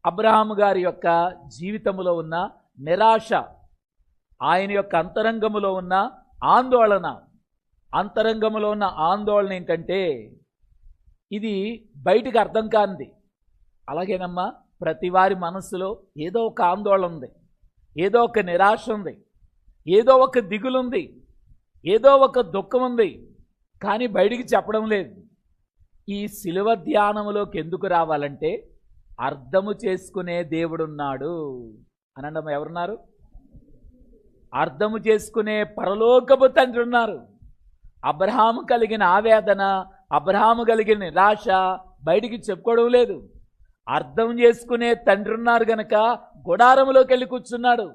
అబ్రహాము గారి యొక్క జీవితంలో ఉన్న నిరాశ, ఆయన యొక్క అంతరంగములో ఉన్న ఆందోళన, అంతరంగములో ఉన్న ఆందోళన ఏంటంటే ఇది బయటికి అర్థం కానిది. అలాగేనమ్మా, ప్రతి వారి మనస్సులో ఏదో ఒక ఆందోళన ఉంది, ఏదో ఒక నిరాశ ఉంది, ఏదో ఒక దిగులుంది, ఏదో ఒక దుఃఖం ఉంది, కానీ బయటికి చెప్పడం లేదు. ఈ శిలువ ధ్యానములోకి ఎందుకు రావాలంటే అర్థము చేసుకునే దేవుడున్నాడు అనండం. ఎవరున్నారు? అర్థము చేసుకునే పరలోకపు తండ్రి ఉన్నారు. అబ్రహాము కలిగిన ఆవేదన, అబ్రహాము కలిగిన నిరాశ బయటికి చెప్పుకోవడం లేదు. అర్థం చేసుకునే తండ్రి ఉన్నారు గనక గుడారములోకి వెళ్ళి కూర్చున్నాడు.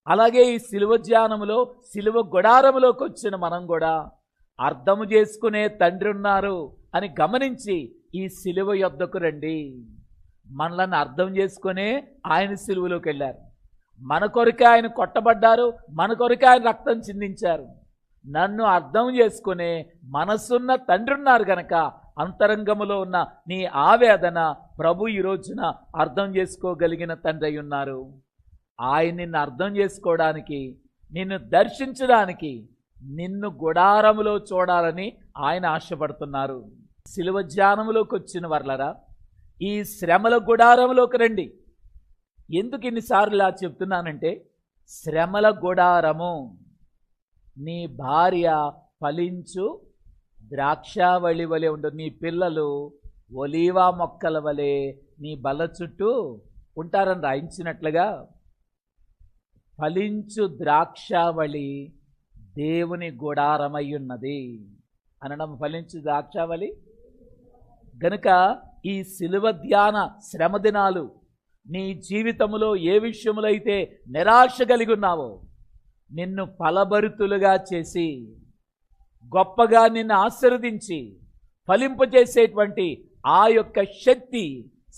అలాగే ఈ శిలువ ధ్యానములో శిలువ గుడారములోకి వచ్చిన మనం కూడా అర్థము చేసుకునే తండ్రి ఉన్నారు అని గమనించి ఈ శిలువ యొద్దకు రండి. మనలను అర్థం చేసుకునే ఆయన శిలువలోకి వెళ్ళారు. మన కొరకే ఆయన కొట్టబడ్డారు, మన కొరకే ఆయన రక్తం చిందించారు. నన్ను అర్థం చేసుకునే మనసున్న తండ్రి ఉన్నారు గనక అంతరంగములో ఉన్న నీ ఆవేదన ప్రభు ఈ రోజున అర్థం చేసుకోగలిగిన తండ్రి అయి ఉన్నారు. ఆయన నిన్ను అర్థం చేసుకోవడానికి, నిన్ను దర్శించడానికి, నిన్ను గుడారములో చూడాలని ఆయన ఆశపడుతున్నారు. శిలువ ధ్యానములోకి వచ్చిన వర్లరా, ఈ శ్రమల గుడారములోకి రండి. ఎందుకు ఇన్నిసార్లు ఇలా చెప్తున్నానంటే, శ్రమల గుడారము నీ భార్య ఫలించు ద్రాక్షావళి వలె ఉండు, నీ పిల్లలు ఒలీవా మొక్కల వలె నీ బల్ల చుట్టూ ఉంటారని రాయించినట్లుగా ఫలించు ద్రాక్షావళి దేవుని గుడారమై ఉన్నది అనడం. ఫలించు ద్రాక్షావళి గనుక ఈ శిలువ ధ్యాన శ్రమ దినాలు నీ జీవితంలో ఏ విషయంలో అయితే నిరాశ కలిగి ఉన్నావో నిన్ను ఫలభరితులుగా చేసి గొప్పగా నిన్ను ఆశీర్వదించి ఫలింపజేసేటువంటి ఆ యొక్క శక్తి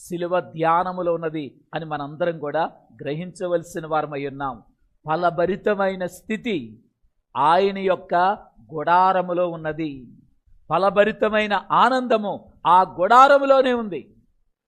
శిలువ ధ్యానములో ఉన్నది అని మనందరం కూడా గ్రహించవలసిన వారమై ఉన్నాం. ఫలభరితమైన స్థితి ఆయన యొక్క గుడారములో ఉన్నది. ఫలభరితమైన ఆనందము ఆ గుడారములోనే ఉంది.